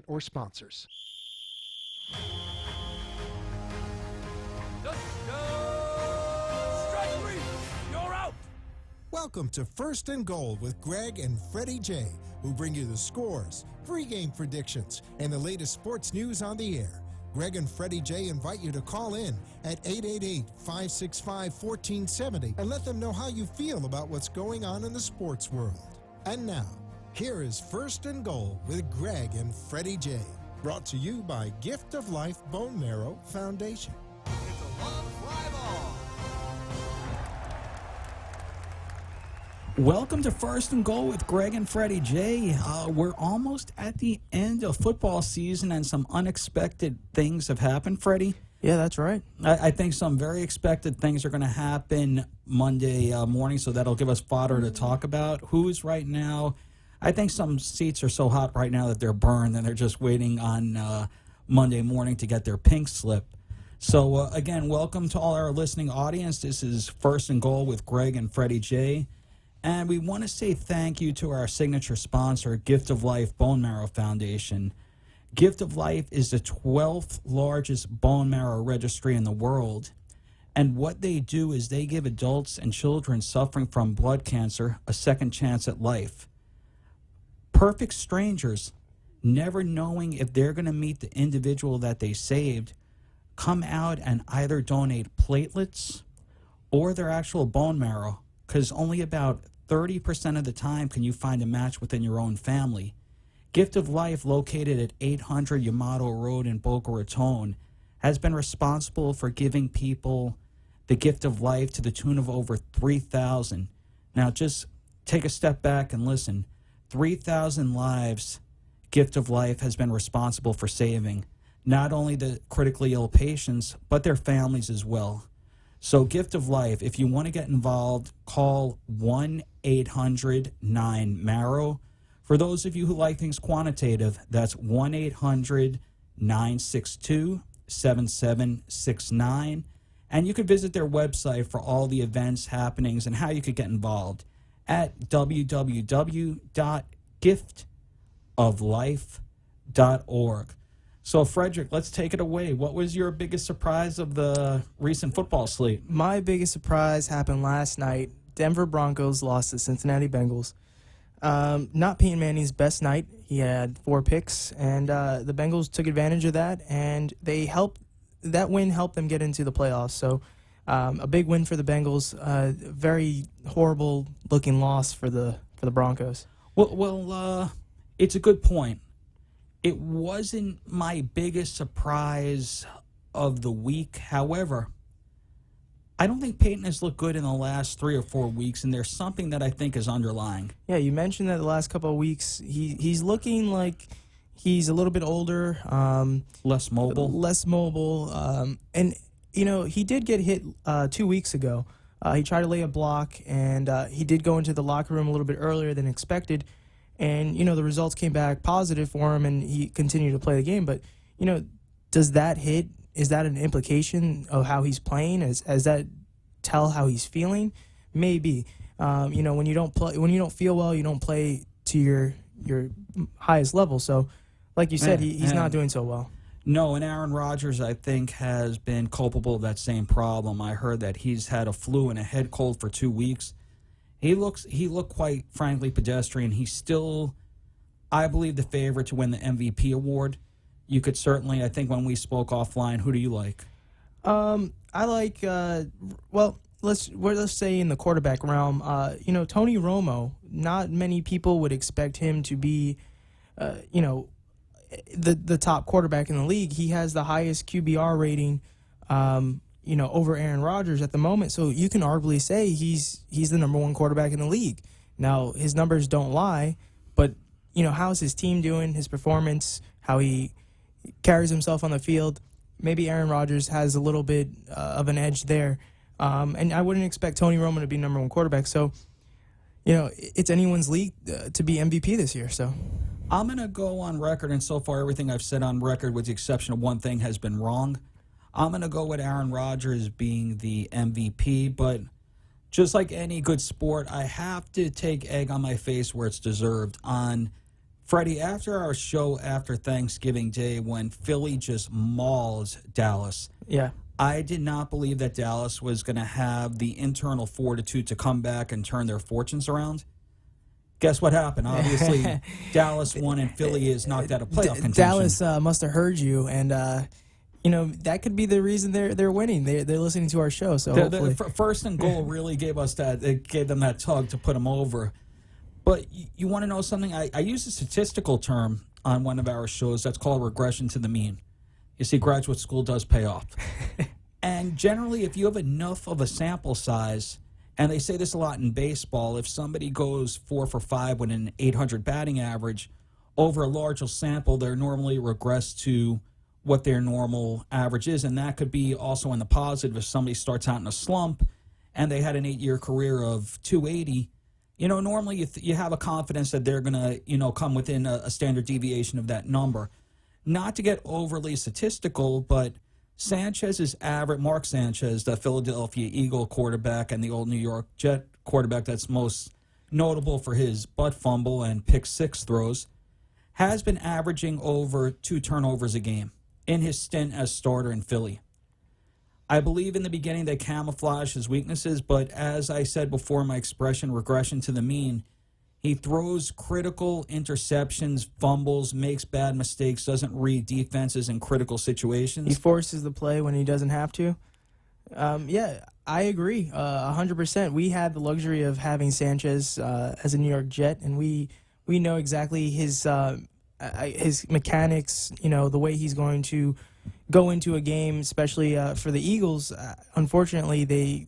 or sponsors. Strike three! You're out! Welcome to First and Goal with Gregg and Freddy J, who bring you the scores, pregame predictions, and the latest sports news on the air. Gregg and Freddy J invite you to call in at 888-565-1470 and let them know how you feel about what's going on in the sports world. And now, here is First and Goal with Gregg and Freddy J, brought to you by Gift of Life Bone Marrow Foundation. It's a long fly ball. Welcome to First and Goal with Gregg and Freddy J. We're almost at the end of football season, and some unexpected things have happened, Freddy. Yeah, that's right. I think some very expected things are going to happen Monday morning, so that'll give us fodder to talk about. Who's right now? I think some seats are so hot right now that they're burned, and they're just waiting on Monday morning to get their pink slip. So, again, welcome to all our listening audience. This is First and Goal with Gregg and Freddy J. And we want to say thank you to our signature sponsor, Gift of Life Bone Marrow Foundation. Gift of Life is the 12th largest bone marrow registry in the world. And what they do is they give adults and children suffering from blood cancer a second chance at life. Perfect strangers, never knowing if they're going to meet the individual that they saved, come out and either donate platelets or their actual bone marrow, because only about 30% of the time can you find a match within your own family. Gift of Life, located at 800 Yamato Road in Boca Raton, has been responsible for giving people the gift of life to the tune of over 3,000. Now, just take a step back and listen. 3,000 lives Gift of Life has been responsible for saving, not only the critically ill patients, but their families as well. So Gift of Life, if you want to get involved, call 1-800-9-MARROW. For those of you who like things quantitative, that's 1-800-962-7769. And you could visit their website for all the events, happenings, and how you could get involved at www.giftoflife.org. So, Frederick, let's take it away. What was your biggest surprise of the recent football slate? My biggest surprise happened last night. Denver Broncos lost to Cincinnati Bengals. Not Peyton Manning's best night. He had 4 picks, and the Bengals took advantage of that, and that win helped them get into the playoffs. So, a big win for the Bengals. Very horrible-looking loss for the Broncos. Well, it's a good point. It wasn't my biggest surprise of the week. However, I don't think Peyton has looked good in the last 3 or 4 weeks, and there's something that I think is underlying. Yeah, you mentioned that the last couple of weeks he's looking like he's a little bit older. Less mobile. And, he did get hit 2 weeks ago. He tried to lay a block, and he did go into the locker room a little bit earlier than expected. And, the results came back positive for him, and he continued to play the game. But, does that hit? Is that an implication of how he's playing? As that tell how he's feeling? Maybe. When you don't feel well, you don't play to your highest level. So, like you said, he's not doing so well. No, and Aaron Rodgers, I think, has been culpable of that same problem. I heard that he's had a flu and a head cold for 2 weeks. He looked quite frankly pedestrian. He's still, I believe, the favorite to win the MVP award. You could certainly, I think when we spoke offline, who do you like? I like, let's say in the quarterback realm, Tony Romo. Not many people would expect him to be, the top quarterback in the league. He has the highest QBR rating, over Aaron Rodgers at the moment. So you can arguably say he's the number 1 quarterback in the league. Now, his numbers don't lie, but, how's his team doing, his performance, how he carries himself on the field? Maybe Aaron Rodgers has a little bit of an edge there. And I wouldn't expect Tony Romo to be number 1 quarterback. So, it's anyone's league to be MVP this year. So I'm going to go on record, and so far everything I've said on record, with the exception of one thing, has been wrong. I'm going to go with Aaron Rodgers being the MVP, but just like any good sport, I have to take egg on my face where it's deserved. On Freddie, after our show after Thanksgiving Day when Philly just mauls Dallas, Yeah. I did not believe that Dallas was going to have the internal fortitude to come back and turn their fortunes around. Guess what happened? Obviously, Dallas won and Philly is knocked out of playoff contention. Dallas must have heard you, and that could be the reason they're winning. They're listening to our show, so hopefully. First and Goal really gave us that. It gave them that tug to put them over. But you want to know something? I use a statistical term on one of our shows that's called regression to the mean. You see, graduate school does pay off. And generally, if you have enough of a sample size, and they say this a lot in baseball, if somebody goes 4 for 5 with an 800 batting average, over a larger sample, they're normally regress to what their normal average is. And that could be also in the positive. If somebody starts out in a slump and they had an 8-year career of 280, normally you have a confidence that they're going to, come within a standard deviation of that number. Not to get overly statistical, but Sanchez's average, Mark Sanchez, the Philadelphia Eagle quarterback and the old New York Jet quarterback that's most notable for his butt fumble and pick six throws, has been averaging over 2 turnovers a game in his stint as starter in Philly. I believe in the beginning they camouflage his weaknesses, but as I said before, my expression, regression to the mean, he throws critical interceptions, fumbles, makes bad mistakes, doesn't read defenses in critical situations. He forces the play when he doesn't have to. Yeah, I agree 100%. We had the luxury of having Sanchez as a New York Jet, and we know exactly his mechanics, the way he's going to go into a game, especially for the Eagles. Unfortunately, they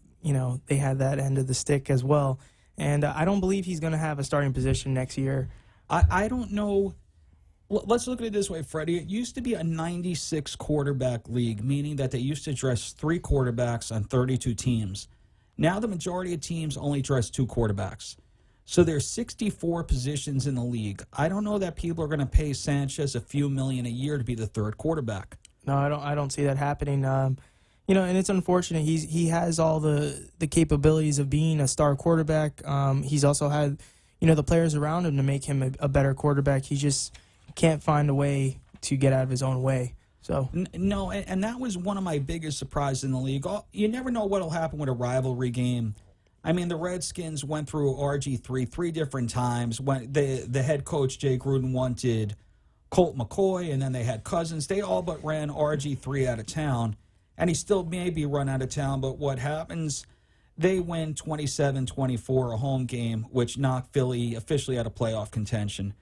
had that end of the stick as well. And I don't believe he's going to have a starting position next year. I don't know. Let's look at it this way, Freddie. It used to be a 96 quarterback league, meaning that they used to dress 3 quarterbacks on 32 teams. Now the majority of teams only dress 2 quarterbacks. So there's 64 positions in the league. I don't know that people are going to pay Sanchez a few million a year to be the 3rd quarterback. No, I don't see that happening. And it's unfortunate. He has all the capabilities of being a star quarterback. He's also had, the players around him to make him a better quarterback. He just can't find a way to get out of his own way. So no, and that was one of my biggest surprises in the league. You never know what will happen with a rivalry game. I mean, the Redskins went through RG3 3 different times. When the head coach, Jay Gruden, wanted Colt McCoy, and then they had Cousins. They all but ran RG3 out of town. And he still may be run out of town, but what happens, they win 27-24, a home game, which knocked Philly officially out of playoff contention.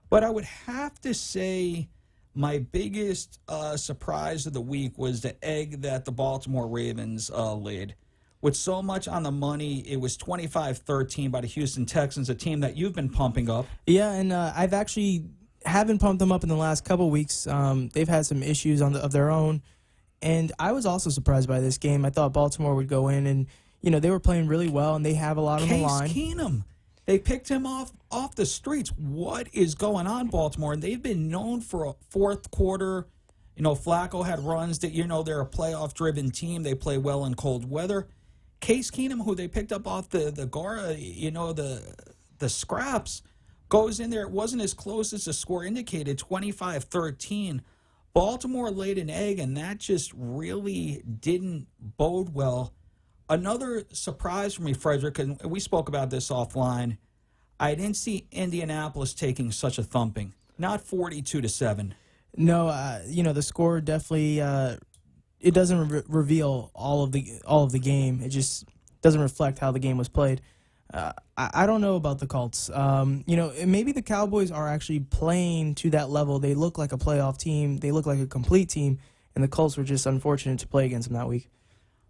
But I would have to say my biggest surprise of the week was the egg that the Baltimore Ravens laid. With so much on the money, it was 25-13 by the Houston Texans, a team that you've been pumping up. Yeah, and I've actually haven't pumped them up in the last couple weeks. They've had some issues of their own. And I was also surprised by this game. I thought Baltimore would go in and, they were playing really well, and they have a lot on the line. Case Keenum. They picked him off the streets. What is going on, Baltimore? And they've been known for a fourth quarter. Flacco had runs that, they're a playoff-driven team. They play well in cold weather. Case Keenum, who they picked up off the scraps, goes in there. It wasn't as close as the score indicated, 25-13. Baltimore laid an egg, and that just really didn't bode well. Another surprise for me, Frederick, and we spoke about this offline, I didn't see Indianapolis taking such a thumping. Not 42-7. No, the score definitely it doesn't reveal all of the game. It just doesn't reflect how the game was played. I don't know about the Colts. Maybe the Cowboys are actually playing to that level. They look like a playoff team. They look like a complete team, and the Colts were just unfortunate to play against them that week.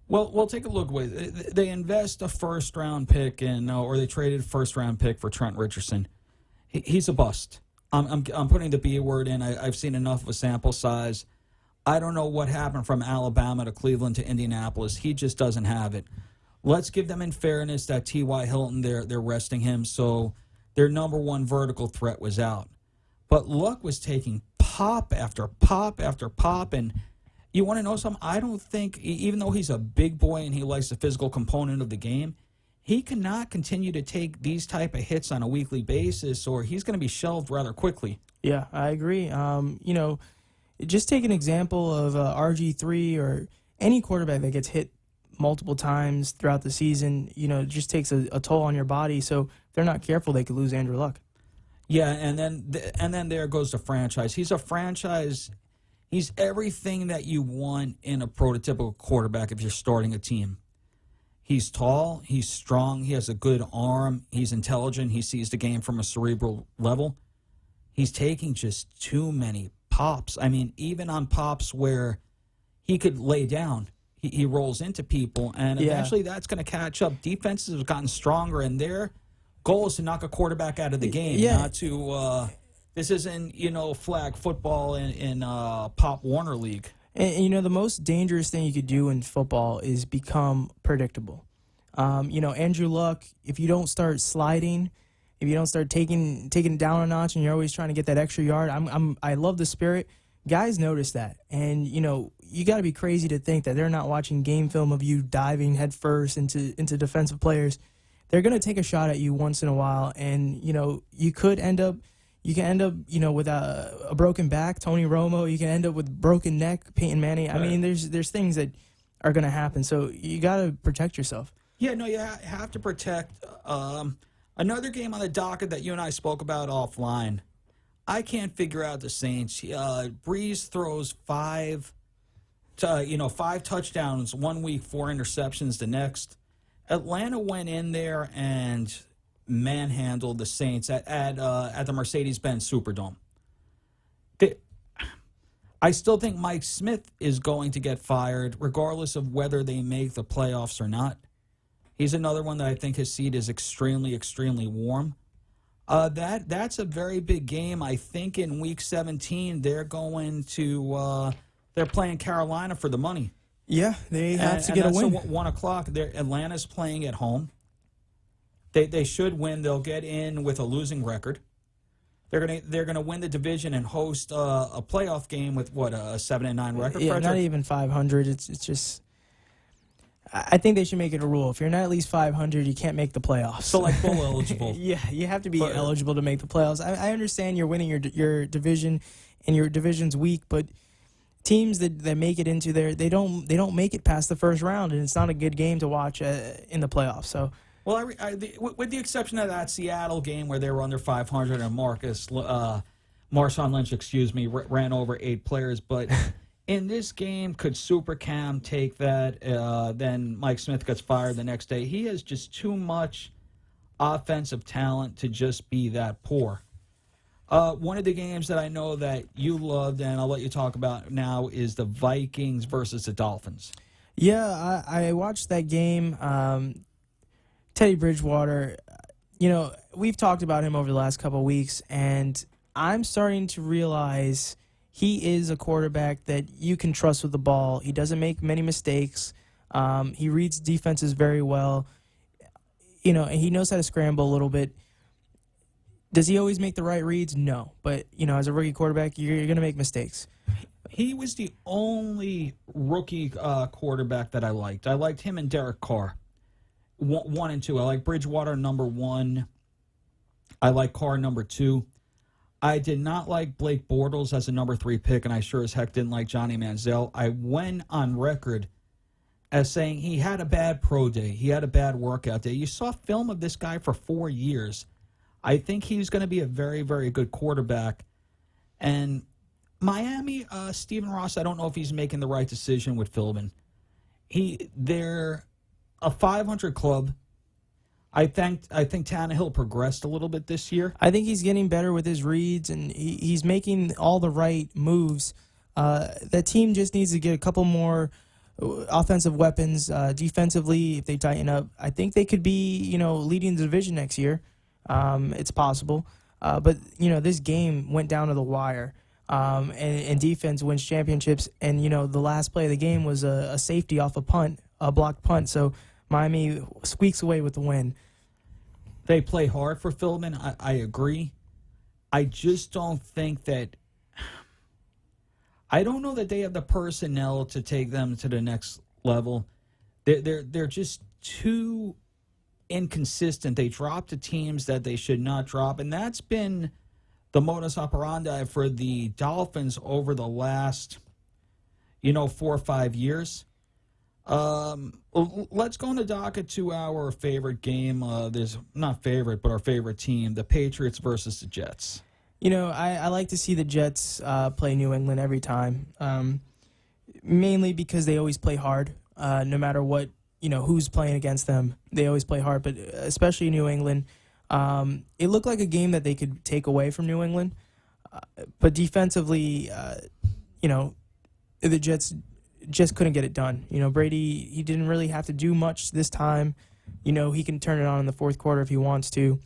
Well, we'll take a look. They invest a first-round pick or they traded a first-round pick for Trent Richardson. He's a bust. I'm putting the B word in. I've seen enough of a sample size. I don't know what happened from Alabama to Cleveland to Indianapolis. He just doesn't have it. Let's give them in fairness that T.Y. Hilton, they're resting him, so their number one vertical threat was out. But Luck was taking pop after pop after pop, and you want to know something? I don't think, even though he's a big boy and he likes the physical component of the game, he cannot continue to take these type of hits on a weekly basis, or he's going to be shelved rather quickly. Yeah, I agree. Just take an example of RG3 or any quarterback that gets hit multiple times throughout the season. It just takes a toll on your body. So if they're not careful, they could lose Andrew Luck. Yeah, and then there goes the franchise. He's a franchise. He's everything that you want in a prototypical quarterback if you're starting a team. He's tall, he's strong, he has a good arm, he's intelligent, he sees the game from a cerebral level. He's taking just too many pops. I mean, even on pops where he could lay down, he rolls into people, and eventually that's going to catch up. Defenses have gotten stronger, and their goal is to knock a quarterback out of the game, not to this isn't, flag football in Pop Warner League. And the most dangerous thing you could do in football is become predictable. Andrew Luck, if you don't start sliding, if you don't start taking it down a notch, and you're always trying to get that extra yard, I love the spirit. Guys notice that, and you got to be crazy to think that they're not watching game film of you diving headfirst into defensive players. They're gonna take a shot at you once in a while, and you can end up with a broken back, Tony Romo. You can end up with broken neck, Peyton Manning. I mean, there's things that are going to happen. So you got to protect yourself. Yeah, no, you have to protect. Another game on the docket that you and I spoke about offline. I can't figure out the Saints. Breeze throws five touchdowns 1 week, 4 interceptions the next. Atlanta went in there and manhandled the Saints at the Mercedes-Benz Superdome. I still think Mike Smith is going to get fired, regardless of whether they make the playoffs or not. He's another one that I think his seat is extremely, extremely warm. That's a very big game. I think in Week 17 they're going to they're playing Carolina for the money. Yeah, they have to get a win. That's 1 o'clock. Atlanta's playing at home. They should win. They'll get in with a losing record. They're gonna win the division and host a playoff game with a 7-9 record. Yeah, Frederick? not even 500. It's just. I think they should make it a rule. If you're not at least 500, you can't make the playoffs. So like full eligible. Yeah, you have to be eligible to make the playoffs. I understand you're winning your division, and your division's weak, but teams that make it into there, they don't make it past the first round, and it's not a good game to watch in the playoffs. So. Well, with the exception of that Seattle game where they were under 500 and Marshawn Lynch, ran over 8 players. But in this game, could Super Cam take that? Then Mike Smith gets fired the next day. He has just too much offensive talent to just be that poor. One of the games that I know that you loved, and I'll let you talk about now, is the Vikings versus the Dolphins. Yeah, I watched that game. Teddy Bridgewater, we've talked about him over the last couple of weeks, and I'm starting to realize he is a quarterback that you can trust with the ball. He doesn't make many mistakes. He reads defenses very well. And he knows how to scramble a little bit. Does he always make the right reads? No. But, as a rookie quarterback, you're going to make mistakes. He was the only rookie quarterback that I liked. I liked him and Derek Carr. 1 and 2. I like Bridgewater number 1. I like Carr number 2. I did not like Blake Bortles as a number 3 pick, and I sure as heck didn't like Johnny Manziel. I went on record as saying he had a bad pro day. He had a bad workout day. You saw film of this guy for 4 years. I think he's going to be a very, very good quarterback. And Miami, Stephen Ross, I don't know if he's making the right decision with Philbin. They're a 500 club. I think Tannehill progressed a little bit this year. I think he's getting better with his reads, and he's making all the right moves. That team just needs to get a couple more offensive weapons. Defensively, if they tighten up, I think they could be leading the division next year. It's possible. But this game went down to the wire. And defense wins championships. And the last play of the game was a safety off a blocked punt. So Miami squeaks away with the win. They play hard for Philbin. I agree. I just don't think that. I don't know that they have the personnel to take them to the next level. They're just too inconsistent. They drop to teams that they should not drop, and that's been the modus operandi for the Dolphins over the last, 4 or 5 years. Let's go on the docket to our favorite game. There's not favorite, but our favorite team, the Patriots versus the Jets. I like to see the Jets play New England every time, mainly because they always play hard. No matter what, who's playing against them, they always play hard, but especially New England. It looked like a game that they could take away from New England, but defensively, the Jets just couldn't get it done. Brady, he didn't really have to do much this time. He can turn it on in the fourth quarter if he wants to.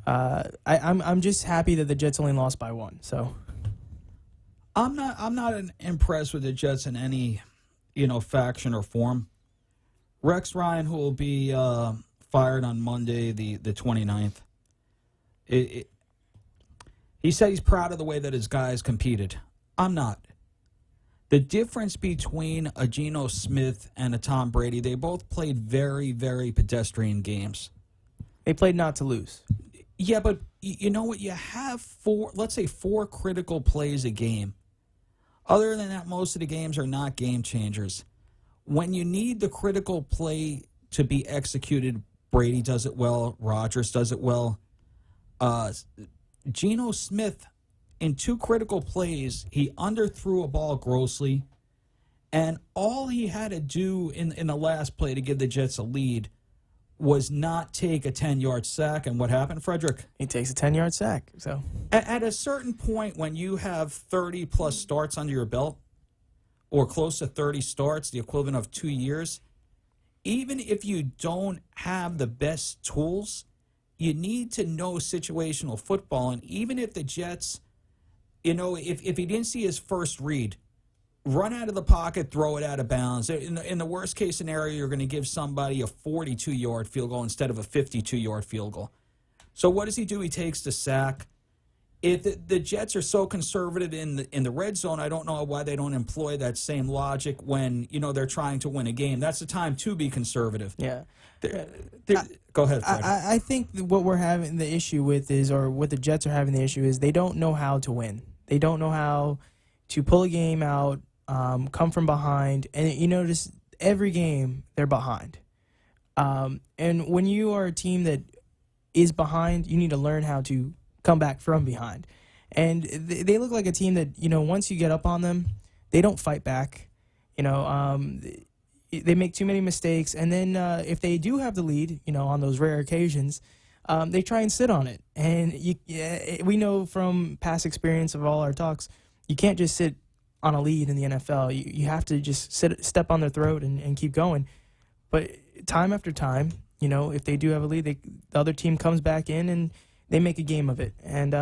I'm just happy that the Jets only lost by 1. So I'm not impressed with the Jets in any faction or form. Rex Ryan, who will be fired on Monday, the 29th. He said he's proud of the way that his guys competed. I'm not. The difference between a Geno Smith and a Tom Brady, they both played very, very pedestrian games. they played not to lose. Yeah, but you know what? You have four critical plays a game. Other than that, most of the games are not game changers. When you need the critical play to be executed, Brady does it well. Rodgers does it well. Geno Smith, in 2 critical plays, he underthrew a ball grossly, and all he had to do in the last play to give the Jets a lead was not take a 10-yard sack. And what happened, Frederick? He takes a 10-yard sack. So at a certain point, when you have 30-plus starts under your belt, or close to 30 starts, the equivalent of 2 years, even if you don't have the best tools, you need to know situational football. And even if the Jets, if he didn't see his first read, run out of the pocket, throw it out of bounds. In the worst case scenario, you're going to give somebody a 42-yard field goal instead of a 52-yard field goal. So what does he do? He takes the sack. If the Jets are so conservative in the red zone, I don't know why they don't employ that same logic when they're trying to win a game. That's the time to be conservative. yeah. Go ahead, Fred. I think what we're having the issue with is, or what the Jets are having the issue is, they don't know how to win. They don't know how to pull a game out, come from behind, and you notice every game they're behind. And when you are a team that is behind, you need to learn how to come back from behind. And they look like a team that, once you get up on them, they don't fight back. They make too many mistakes, and then if they do have the lead, on those rare occasions, they try and sit on it. And we know from past experience of all our talks, you can't just sit on a lead in the NFL. You have to just step on their throat and keep going. But time after time, if they do have a lead, the other team comes back in and they make a game of it. And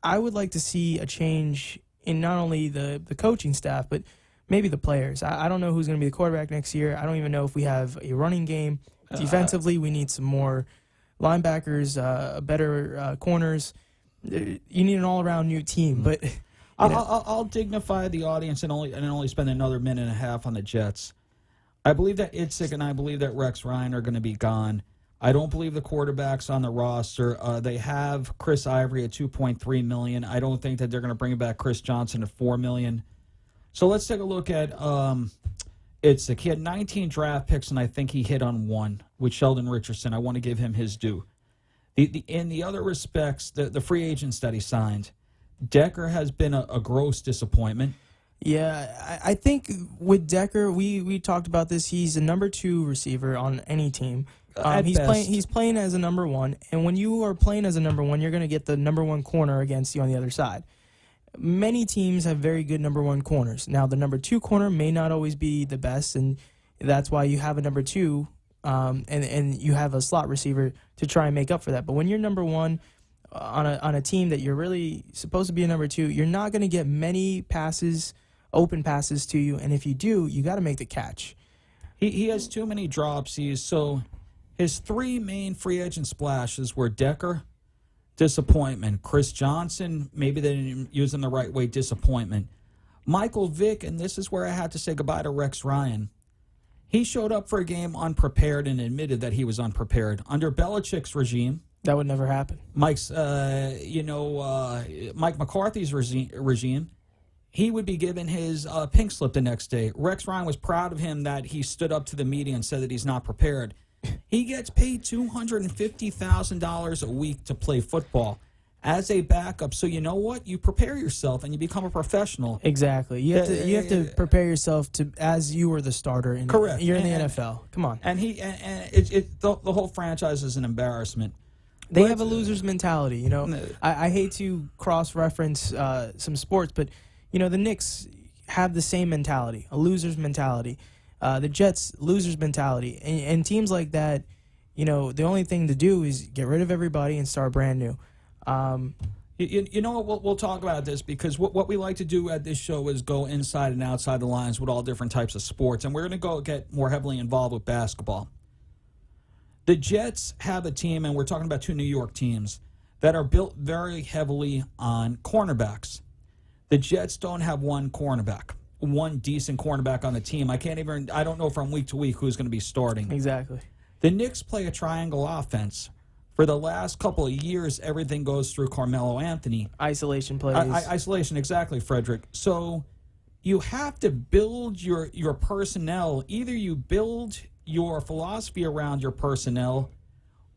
I would like to see a change in not only the coaching staff, but maybe the players. I don't know who's going to be the quarterback next year. I don't even know if we have a running game. Defensively, we need some more linebackers, better corners. You need an all-around new team. But I'll dignify the audience and only spend another minute and a half on the Jets. I believe that Itzik and I believe that Rex Ryan are going to be gone. I don't believe the quarterback's on the roster. They have Chris Ivory at $2.3 million. I don't think that they're going to bring back Chris Johnson at $4 million. So let's take a look at Itzik. He had 19 draft picks, and I think he hit on 1 with Sheldon Richardson. I want to give him his due. In the other respects, the free agents that he signed, Decker has been a gross disappointment. Yeah, I think with Decker, we talked about this. He's a number 2 receiver on any team. He's playing as a number 1, and when you are playing as a number 1, you're going to get the number 1 corner against you on the other side. Many teams have very good number 1 corners. Now, the number 2 corner may not always be the best, and that's why you have a number 2, and you have a slot receiver to try and make up for that. But when you're number 1 on a team that you're really supposed to be a number 2, you're not going to get many passes, open passes to you, and if you do, you got to make the catch. He has too many dropsies. So his 3 main free agent splashes were Decker, disappointment. Chris Johnson, maybe they didn't use him the right way, disappointment. Michael Vick, and this is where I had to say goodbye to Rex Ryan. He showed up for a game unprepared and admitted that he was unprepared. Under Belichick's regime, That would never happen. Mike McCarthy's regime, he would be given his pink slip the next day. Rex Ryan was proud of him that he stood up to the media and said that he's not prepared. He gets paid $250,000 a week to play football as a backup. So you know what? You prepare yourself and you become a professional. Exactly. You have to prepare yourself to as you were the starter. Correct. You're in the NFL. Come on. And the whole franchise is an embarrassment. They have a loser's mentality. You know, I hate to cross-reference some sports, but you know the Knicks have the same mentality, a loser's mentality. The Jets, loser's mentality, and teams like that. You know, the only thing to do is get rid of everybody and start brand new. You know what? We'll talk about this because what we like to do at this show is go inside and outside the lines with all different types of sports, and we're going to go get more heavily involved with basketball. The Jets have a team, and we're talking about two New York teams, that are built very heavily on cornerbacks. The Jets don't have one decent cornerback on the team. I don't know from week to week who's going to be starting. Exactly. The Knicks play a triangle offense. For the last couple of years, everything goes through Carmelo Anthony. Isolation plays. Isolation, exactly, Frederick. So you have to build your personnel. Either you build your philosophy around your personnel,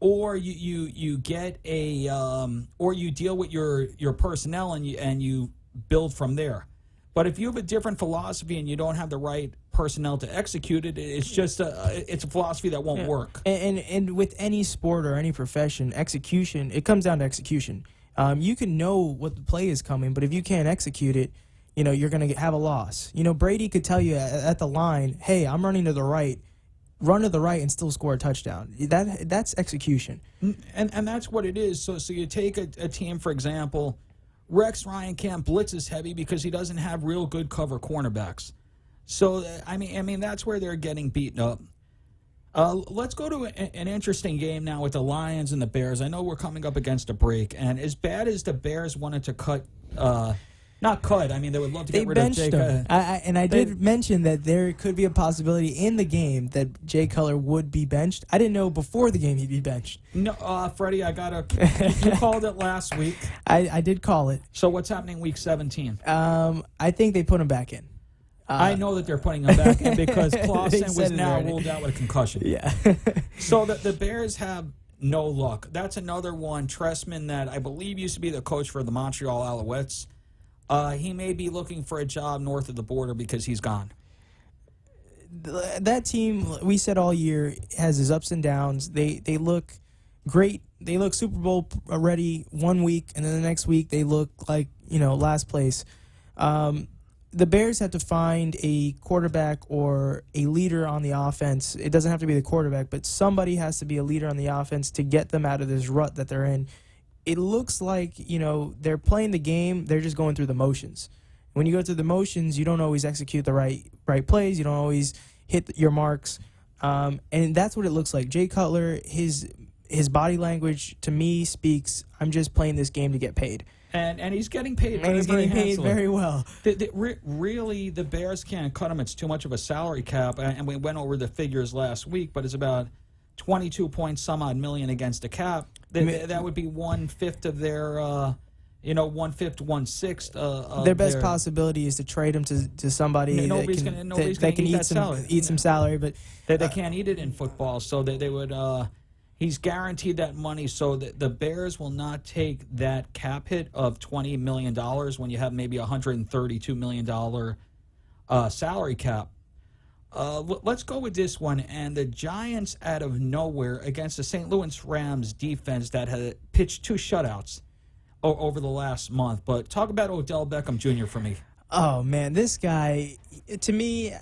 or you get or you deal with your personnel and you build from there. But if you have a different philosophy and you don't have the right personnel to execute it, it's just it's a philosophy that won't work. And with any sport or any profession, execution, it comes down to execution. You can know what the play is coming, but if you can't execute it, you know, you're going to have a loss. You know, Brady could tell you at the line, hey, I'm running to the right. Run to the right and still score a touchdown. That's execution. And that's what it is. So you take a team, for example, Rex Ryan can't blitz as heavy because he doesn't have real good cover cornerbacks. So, I mean that's where they're getting beaten up. Let's go to an interesting game now with the Lions and the Bears. I know we're coming up against a break, and as bad as the Bears wanted to cut not cut. I mean, they would love to get rid of Jay. I did mention that there could be a possibility in the game that Jay Cutler would be benched. I didn't know before the game he'd be benched. No, Freddie, you called it last week. I did call it. So what's happening week 17? I think they put him back in. I know that they're putting him back in because Clausen was now ruled out with a concussion. Yeah. So the Bears have no luck. That's another one. Trestman, that I believe used to be the coach for the Montreal Alouettes. He may be looking for a job north of the border because he's gone. That team, we said all year, has his ups and downs. They look great. They look Super Bowl ready one week, and then the next week they look like, you know, last place. The Bears have to find a quarterback or a leader on the offense. It doesn't have to be the quarterback, but somebody has to be a leader on the offense to get them out of this rut that they're in. It looks like, you know, they're playing the game. They're just going through the motions. When you go through the motions, you don't always execute the right plays. You don't always hit your marks. And that's what it looks like. Jay Cutler, his body language to me speaks, I'm just playing this game to get paid. And he's getting paid. And he's getting paid very well. Really, the Bears can't cut him. It's too much of a salary cap. And we went over the figures last week, but it's about 22 point some odd million against the cap. That would be 1/5 of their, 1/5, 1/6 of their best possibility is to trade him to somebody that can eat some salary, but they can't eat it in football. So they would. He's guaranteed that money, so the Bears will not take that cap hit of $20 million when you have maybe $132 million salary cap. Let's go with this one. And the Giants, out of nowhere, against the St. Louis Rams defense that had pitched 2 shutouts over the last month. But talk about Odell Beckham Jr. for me. Oh, man, this guy, to me,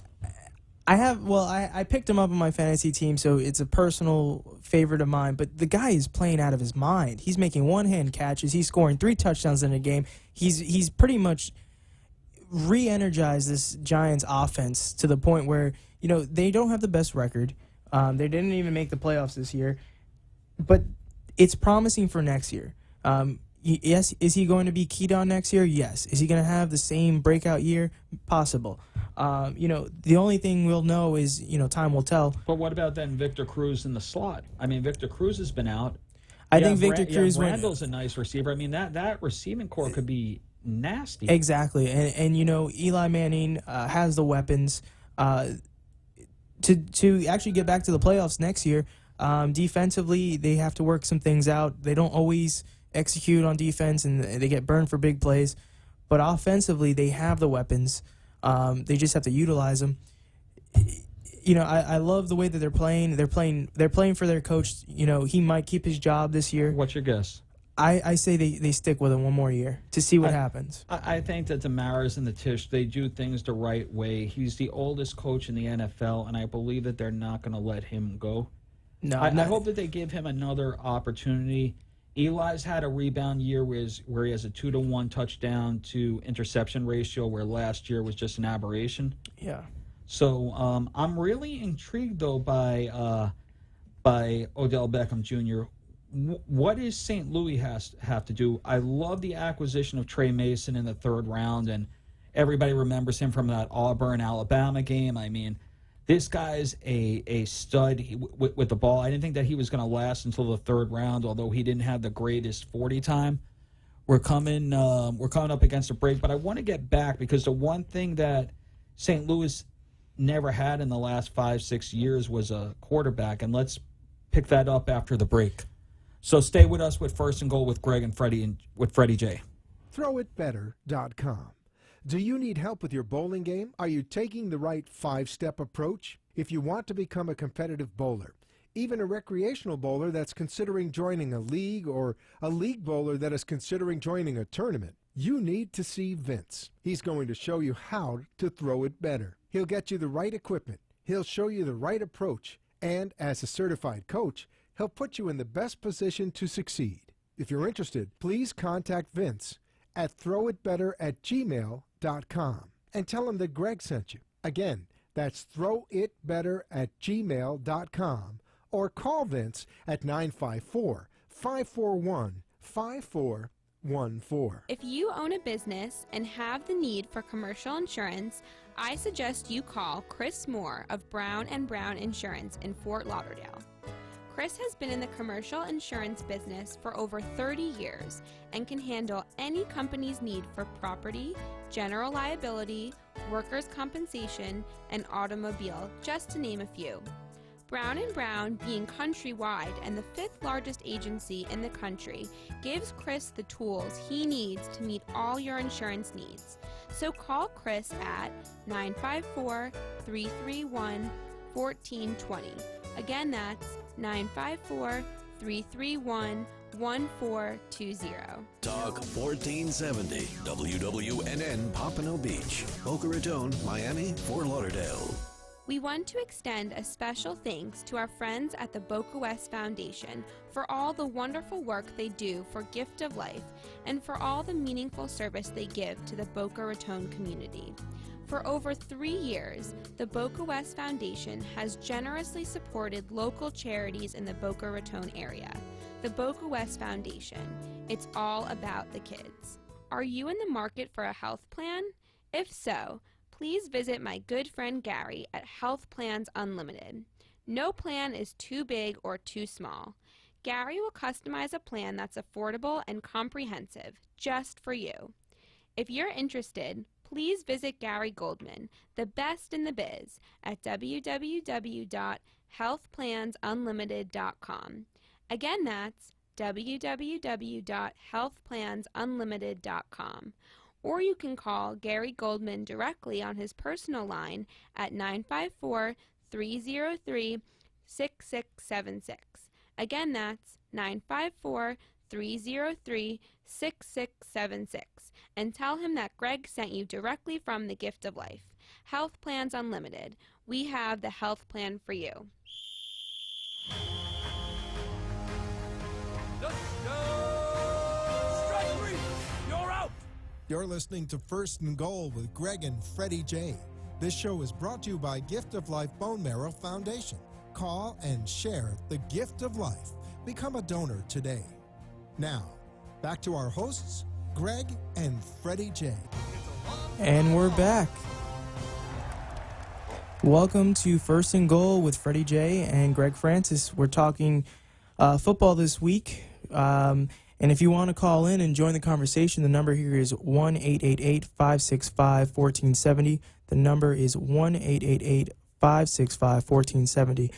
I picked him up on my fantasy team, so it's a personal favorite of mine. But the guy is playing out of his mind. He's making one-hand catches. He's scoring 3 touchdowns in a game. He's pretty much re-energized this Giants offense to the point where, you know, they don't have the best record. They didn't even make the playoffs this year. But it's promising for next year. Yes, is he going to be keyed on next year? Yes. Is he going to have the same breakout year? Possible. The only thing we'll know is, time will tell. But what about then Victor Cruz in the slot? I mean, Victor Cruz has been out. I think Victor Cruz went. Randall's a nice receiver. I mean, that receiving core could be nasty. Exactly, and Eli Manning has the weapons to actually get back to the playoffs next year. Defensively, they have to work some things out. They don't always execute on defense, and they get burned for big plays. But offensively, they have the weapons. They just have to utilize them. I love the way that they're playing. They're playing for their coach. He might keep his job this year. What's your guess? I say they stick with him one more year to see what happens. I think that the Maras and the Tisch, they do things the right way. He's the oldest coach in the NFL, and I believe that they're not going to let him go. No, I hope that they give him another opportunity. Eli's had a rebound year where he has a 2-to-1 touchdown to interception ratio, where last year was just an aberration. Yeah. So I'm really intrigued, though, by Odell Beckham Jr. What does St. Louis have to do? I love the acquisition of Trey Mason in the 3rd round, and everybody remembers him from that Auburn-Alabama game. I mean, this guy's a stud with the ball. I didn't think that he was going to last until the 3rd round, although he didn't have the greatest 40 time. We're coming up against a break, but I want to get back because the one thing that St. Louis never had in the last 5-6 years was a quarterback, and let's pick that up after the break. So stay with us with First and Goal with Gregg and Freddy and with Freddy J. ThrowItBetter.com. Do you need help with your bowling game? Are you taking the right 5-step approach? If you want to become a competitive bowler, even a recreational bowler that's considering joining a league, or a league bowler that is considering joining a tournament, you need to see Vince. He's going to show you how to throw it better. He'll get you the right equipment. He'll show you the right approach. And as a certified coach, he'll put you in the best position to succeed. If you're interested, please contact Vince at throwitbetter@gmail.com and tell him that Gregg sent you. Again, that's throwitbetter@gmail.com, or call Vince at 954-541-5414. If you own a business and have the need for commercial insurance, I suggest you call Chris Moore of Brown & Brown Insurance in Fort Lauderdale. Chris has been in the commercial insurance business for over 30 years and can handle any company's need for property, general liability, workers' compensation, and automobile, just to name a few. Brown & Brown, being countrywide and the 5th largest agency in the country, gives Chris the tools he needs to meet all your insurance needs. So call Chris at 954-331-1420. Again, that's 954-331-1420. Talk 1470 WWNN Pompano Beach, Boca Raton, Miami, Fort Lauderdale. We want to extend a special thanks to our friends at the Boca West Foundation for all the wonderful work they do for Gift of Life and for all the meaningful service they give to the Boca Raton community. For over 3 years, the Boca West Foundation has generously supported local charities in the Boca Raton area. The Boca West Foundation, it's all about the kids. Are you in the market for a health plan? If so, please visit my good friend Gary at Health Plans Unlimited. No plan is too big or too small. Gary will customize a plan that's affordable and comprehensive, just for you. If you're interested, please visit Gary Goldman, the best in the biz, at www.healthplansunlimited.com. Again, that's www.healthplansunlimited.com. Or you can call Gary Goldman directly on his personal line at 954-303-6676. Again, that's 954-303-6676. And tell him that Gregg sent you directly from the Gift of Life. Health Plans Unlimited. We have the health plan for you. Let's go! Strike three! You're out! You're listening to First and Goal with Gregg and Freddy J. This show is brought to you by Gift of Life Bone Marrow Foundation. Call and share the gift of life. Become a donor today. Now, back to our hosts, Gregg and Freddy J. And we're back. Welcome to First and Goal with Freddie J and Greg Francis. We're talking football this week. And if you want to call in and join the conversation, the number here is 1-888-565-1470. The number is 1-888-565-1470.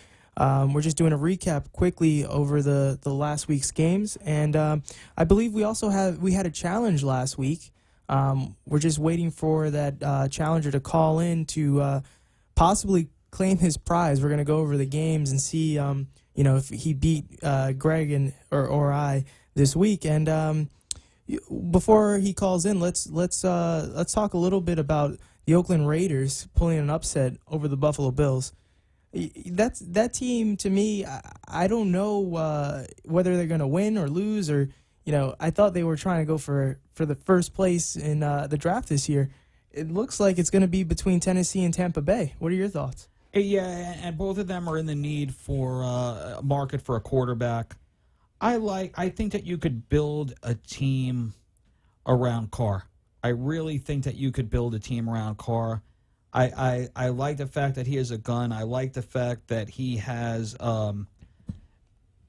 We're just doing a recap quickly over the last week's games. And I believe we had a challenge last week. We're just waiting for that challenger to call in to possibly claim his prize. We're going to go over the games and see, if he beat Greg or I this week. And before he calls in, let's talk a little bit about the Oakland Raiders pulling an upset over the Buffalo Bills. That team, to me, I don't know whether they're going to win or lose, or I thought they were trying to go for the first place in the draft this year. It looks like it's going to be between Tennessee and Tampa Bay. What are your thoughts? Yeah, and both of them are in the need for a market for a quarterback. I think that you could build a team around Carr. I really think that you could build a team around Carr. I like the fact that he has a gun. I like the fact that he has,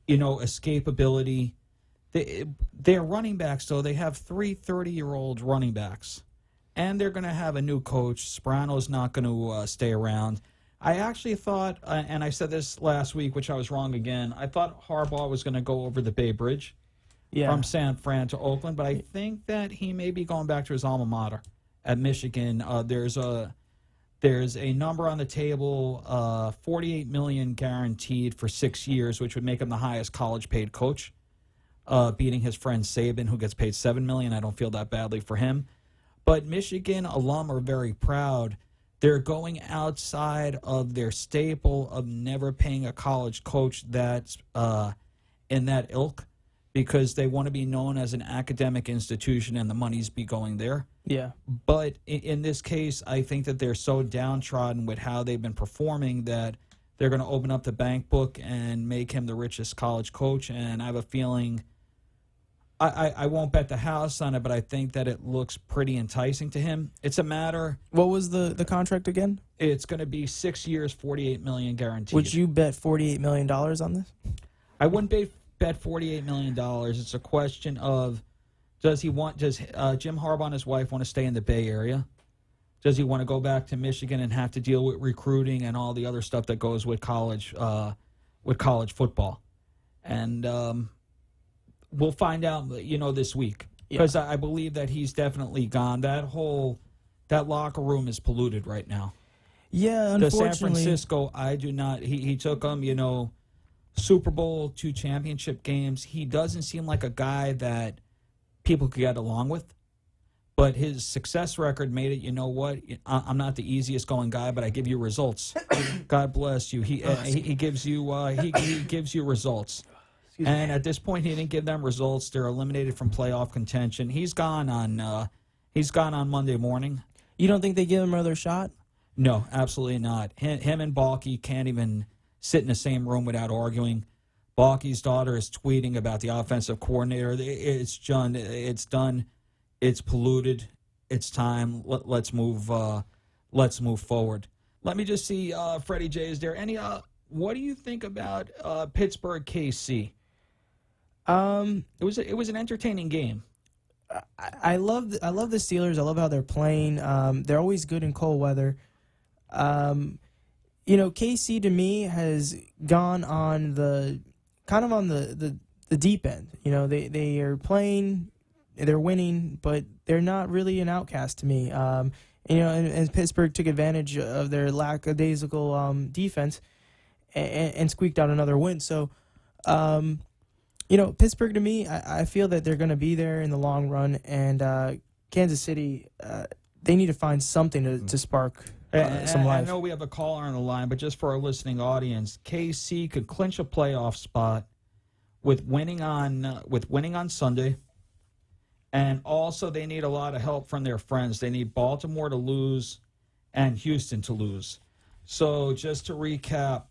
escapability. They're running backs, though. They have 3 30-year-old running backs. And they're going to have a new coach. Sperano's not going to stay around. I actually thought, and I said this last week, which I was wrong again, I thought Harbaugh was going to go over the Bay Bridge from San Fran to Oakland, but I think that he may be going back to his alma mater at Michigan. There's a number on the table, $48 million guaranteed for 6 years, which would make him the highest college-paid coach, beating his friend Saban, who gets paid $7 million. I don't feel that badly for him. But Michigan alum are very proud. They're going outside of their staple of never paying a college coach that's in that ilk, because they want to be known as an academic institution and the money's be going there. Yeah. But in this case, I think that they're so downtrodden with how they've been performing that they're going to open up the bank book and make him the richest college coach. And I have a feeling, I won't bet the house on it, but I think that it looks pretty enticing to him. It's a matter. What was the contract again? It's going to be 6 years, $48 million guaranteed. Would you bet $48 million on this? I wouldn't bet $48 million. It's a question of, does Jim Harbaugh and his wife want to stay in the Bay Area? Does he want to go back to Michigan and have to deal with recruiting and all the other stuff that goes with college football? And we'll find out, this week, because I believe that he's definitely gone. That locker room is polluted right now. Yeah, The unfortunately. San Francisco, I do not. He took them, Super Bowl, 2 championship games. He doesn't seem like a guy that people could get along with. But his success record made it. You know what? I'm not the easiest going guy, but I give you results. God bless you. He gives you he gives you results. And at this point, he didn't give them results. They're eliminated from playoff contention. He's gone on Monday morning. You don't think they give him another shot? No, absolutely not. Him and Balky can't even sit in the same room without arguing. Balky's daughter is tweeting about the offensive coordinator. It's done. It's done. It's polluted. It's time. Let's move. Let's move forward. Let me just see, Freddie J. Is there any? What do you think about Pittsburgh KC? It was an entertaining game. I love the Steelers. I love how they're playing. They're always good in cold weather. KC to me has gone on the deep end. They are playing, they're winning, but they're not really an outcast to me. And Pittsburgh took advantage of their lackadaisical defense and squeaked out another win. So, Pittsburgh to me, I feel that they're going to be there in the long run, and Kansas City, they need to find something to spark some life. I know we have a caller on the line, but just for our listening audience, KC could clinch a playoff spot with winning on Sunday, and also they need a lot of help from their friends. They need Baltimore to lose and Houston to lose. So just to recap,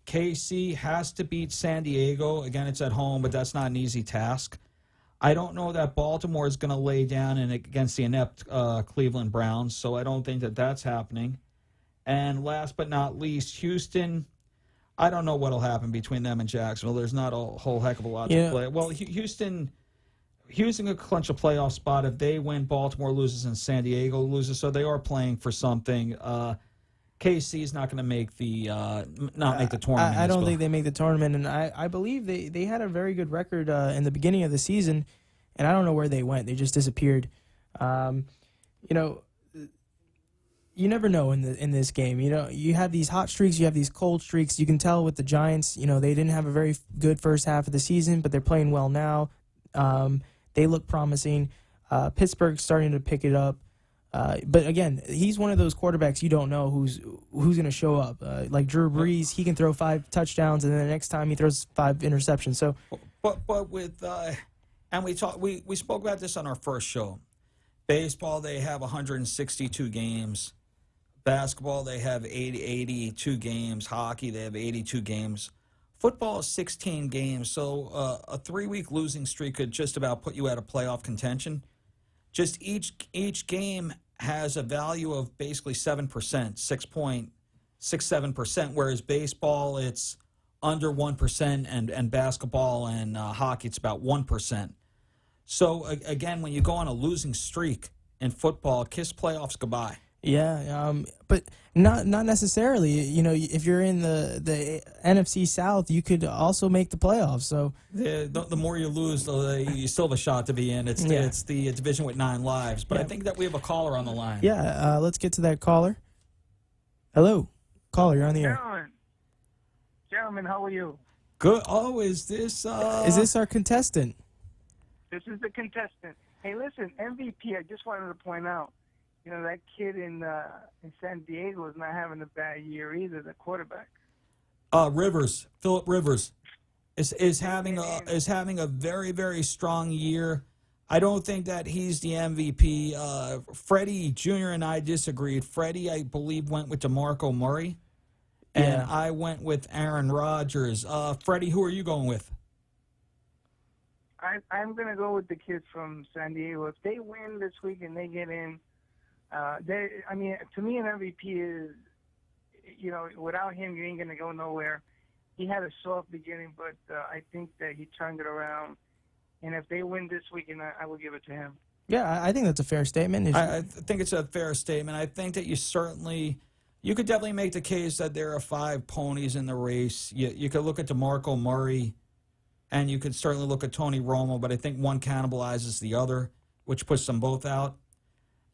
KC has to beat San Diego. Again, it's at home, but that's not an easy task. I don't know that Baltimore is going to lay down against the inept Cleveland Browns, so I don't think that that's happening. And last but not least, Houston. I don't know what'll happen between them and Jacksonville. There's not a whole heck of a lot to play. Well, Houston could clinch a playoff spot if they win. Baltimore loses and San Diego loses, so they are playing for something. KC is not going to make the tournament. I don't think they make the tournament, and I believe they had a very good record in the beginning of the season, and I don't know where they went. They just disappeared. You never know in this game. You have these hot streaks, you have these cold streaks. You can tell with the Giants, they didn't have a very good first half of the season, but they're playing well now. They look promising. Pittsburgh's starting to pick it up. But again, he's one of those quarterbacks you don't know who's going to show up. Like Drew Brees, he can throw 5 touchdowns, and then the next time he throws 5 interceptions. So, but with and we spoke about this on our first show. Baseball, they have 162 games. Basketball, they have 82 games. Hockey, they have 82 games. Football is 16 games, so a 3-week losing streak could just about put you out of playoff contention. Just each game has a value of basically 7%, 6.67%, whereas baseball, it's under 1%, and basketball and hockey, it's about 1%. So, again, when you go on a losing streak in football, kiss playoffs goodbye. Yeah, but not necessarily. If you're in the NFC South, you could also make the playoffs. So the more you lose, you still have a shot to be in. It's the division with 9 lives. But I think that we have a caller on the line. Yeah, let's get to that caller. Hello, caller, you're on the air. Gentlemen, how are you? Good. Oh, is this our contestant? This is the contestant. Hey, listen, MVP. I just wanted to point out. That kid in San Diego is not having a bad year either. The quarterback, Philip Rivers, is having a very, very strong year. I don't think that he's the MVP. Freddy Jr. and I disagreed. Freddy, I believe, went with DeMarco Murray, and I went with Aaron Rodgers. Freddy, who are you going with? I'm going to go with the kids from San Diego. If they win this week and they get in. To me, an MVP is, without him, you ain't going to go nowhere. He had a soft beginning, but I think that he turned it around. And if they win this weekend, I will give it to him. Yeah, I think that's a fair statement. I think it's a fair statement. I think that you could definitely make the case that there are 5 ponies in the race. You could look at DeMarco Murray, and you could certainly look at Tony Romo, but I think one cannibalizes the other, which puts them both out.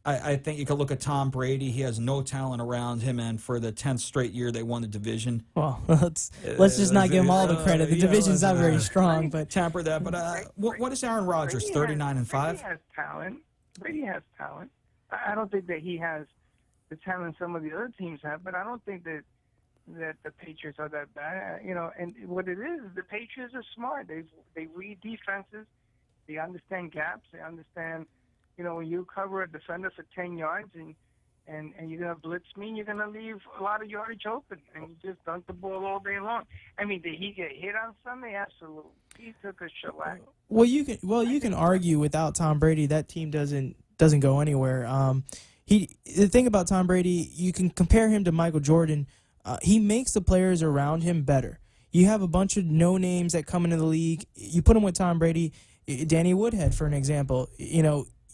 I think you could look at Tom Brady. He has no talent around him, and for the 10th straight year, they won the division. Well, let's just not give him all the credit. The division's not very strong, but temper that. But what is Aaron Rodgers? 39-5. Brady has talent. Brady has talent. I don't think that he has the talent some of the other teams have, but I don't think that the Patriots are that bad. And what it is, the Patriots are smart. They read defenses. They understand gaps. They understand. When you cover a defender for 10 yards and you're going to blitz me, you're going to leave a lot of yardage open, and you just dunk the ball all day long. I mean, did he get hit on Sunday? Absolutely. He took a shellac. Well, you can argue without Tom Brady, that team doesn't go anywhere. The thing about Tom Brady, you can compare him to Michael Jordan. He makes the players around him better. You have a bunch of no names that come into the league. You put them with Tom Brady. Danny Woodhead, for an example.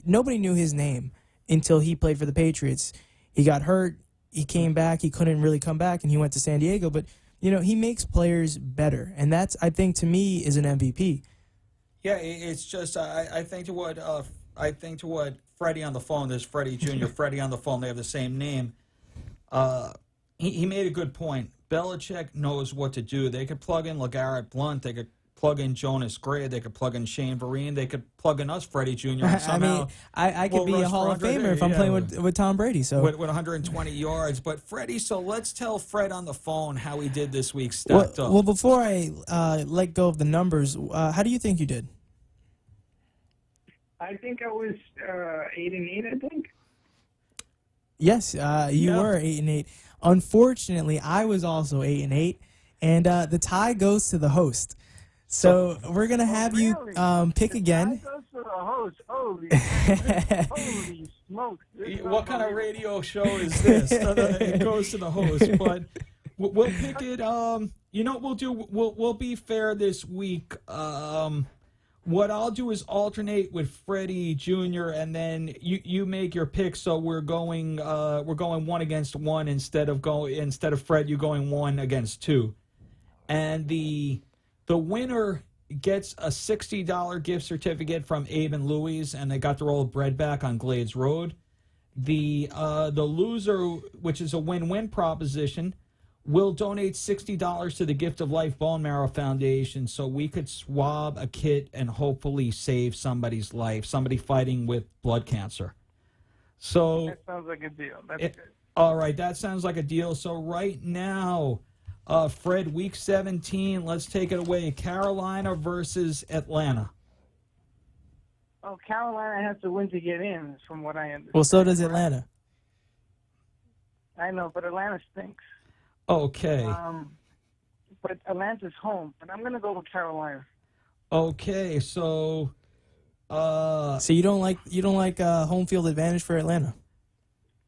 Nobody knew his name until he played for the Patriots. He got hurt. He came back. He couldn't really come back, and he went to San Diego. But, he makes players better, and that's, I think, to me, is an MVP. Yeah, it's just I think to what Freddie on the phone. There's Freddie Jr., Freddie on the phone. They have the same name. He made a good point. Belichick knows what to do. They could plug in LeGarrette Blount. They could plug in Jonas Gray. They could plug in Shane Vereen. They could plug in us, Freddie Jr. And somehow I could be a Hall of Famer if I'm playing with Tom Brady. So with 120 yards. But Freddie, so let's tell Fred on the phone how he did this week stacked up. Well, before I let go of the numbers, how do you think you did? I think I was 8-8. I think. Yes, you were 8-8. Unfortunately, I was also 8-8, and the tie goes to the host. So we're gonna have you pick again. The tie goes to the host. Holy smoke. What kind of radio show is this? It goes to the host, but we'll pick it. You know what we'll do? We'll be fair this week. What I'll do is alternate with Freddy Jr. and then you make your pick. So we're going 1 against 1 instead of Fred, you going 1 against 2, and the winner gets a $60 gift certificate from Abe and Louie's, and they got to roll bread back on Glades Road. The loser, which is a win-win proposition, will donate $60 to the Gift of Life Bone Marrow Foundation so we could swab a kit and hopefully save somebody's life, somebody fighting with blood cancer. So that sounds like a deal. That's good. All right, that sounds like a deal. So right now, Fred, Week 17, let's take it away. Carolina versus Atlanta. Oh, Carolina has to win to get in, from what I understand. Well, so does Atlanta. I know, but Atlanta stinks. Okay. But Atlanta's home, but I'm going to go with Carolina. Okay, so So you don't like home field advantage for Atlanta?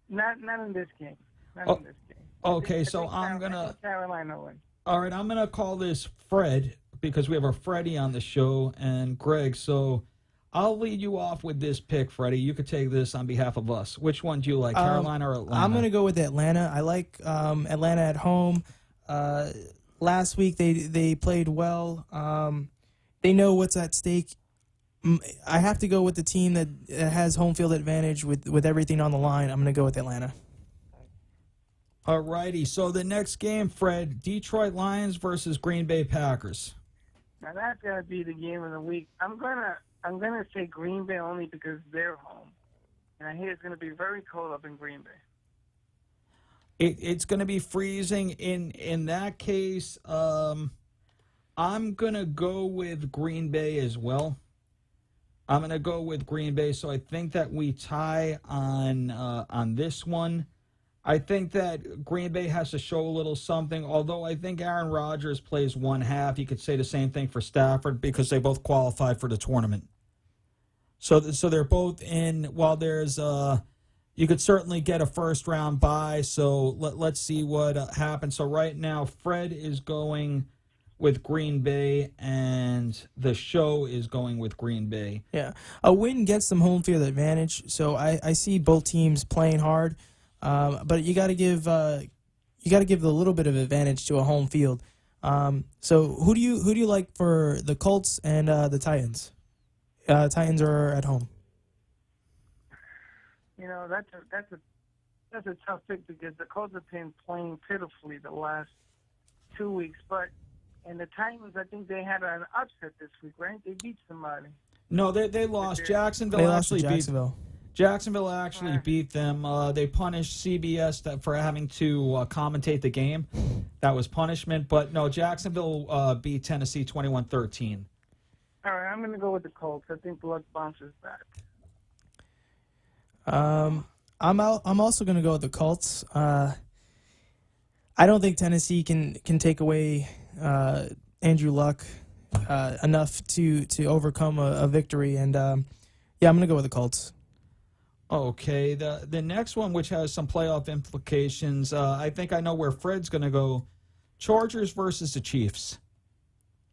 Not in this game. Not in this game. Okay, so I'm going to Carolina win. All right, I'm going to call this Fred because we have a Freddy on the show and Gregg. So I'll lead you off with this pick, Freddy. You could take this on behalf of us. Which one do you like, Carolina or Atlanta? I'm going to go with Atlanta. I like Atlanta at home. Last week they played well. They know what's at stake. I have to go with the team that has home field advantage with everything on the line. I'm going to go with Atlanta. All righty. So the next game, Fred, Detroit Lions versus Green Bay Packers. Now that's got to be the game of the week. I'm gonna say Green Bay only because they're home, and I hear it's gonna be very cold up in Green Bay. It's going to be freezing. In that case, I'm going to go with Green Bay as well. I'm going to go with Green Bay, so I think that we tie on this one. I think that Green Bay has to show a little something, although I think Aaron Rodgers plays one half. You could say the same thing for Stafford because they both qualified for the tournament. So they're both in. While there's you could certainly get a first-round bye, so let's see what happens. So right now, Fred is going with Green Bay, and the show is going with Green Bay. Yeah, a win gets them home field advantage, so I see both teams playing hard. But you got to give a little bit of advantage to a home field. So who do you like for the Colts and the Titans? Titans are at home. You know, that's a tough pick because the Colts have been playing pitifully the last 2 weeks. And the Titans, I think they had an upset this week, right? They beat somebody. No, they lost. Jacksonville They lost to actually Jacksonville. Jacksonville actually beat them. They punished CBS for having to commentate the game. That was punishment. But, no, Jacksonville beat Tennessee 21-13. All right, I'm going to go with the Colts. I think luck bounces back. I'm also going to go with the Colts. I don't think Tennessee can take away Andrew Luck enough to overcome a victory. And, I'm going to go with the Colts. Okay, the next one, which has some playoff implications, I think I know where Fred's going to go. Chargers versus the Chiefs.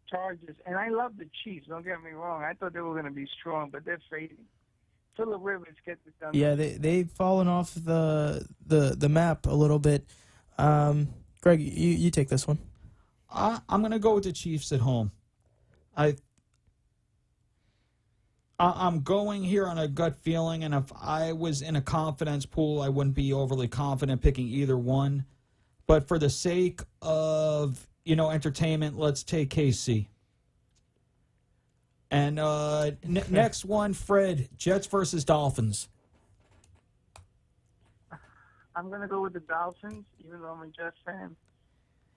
Chargers, and I love the Chiefs. Don't get me wrong. I thought they were going to be strong, but they're fading. Phillip Rivers gets it done. Yeah, they've fallen off the map a little bit. Gregg, you take this one. I'm going to go with the Chiefs at home. I'm going here on a gut feeling, and if I was in a confidence pool, I wouldn't be overly confident picking either one. But for the sake of, entertainment, let's take KC. And next one, Fred, Jets versus Dolphins. I'm going to go with the Dolphins, even though I'm a Jets fan.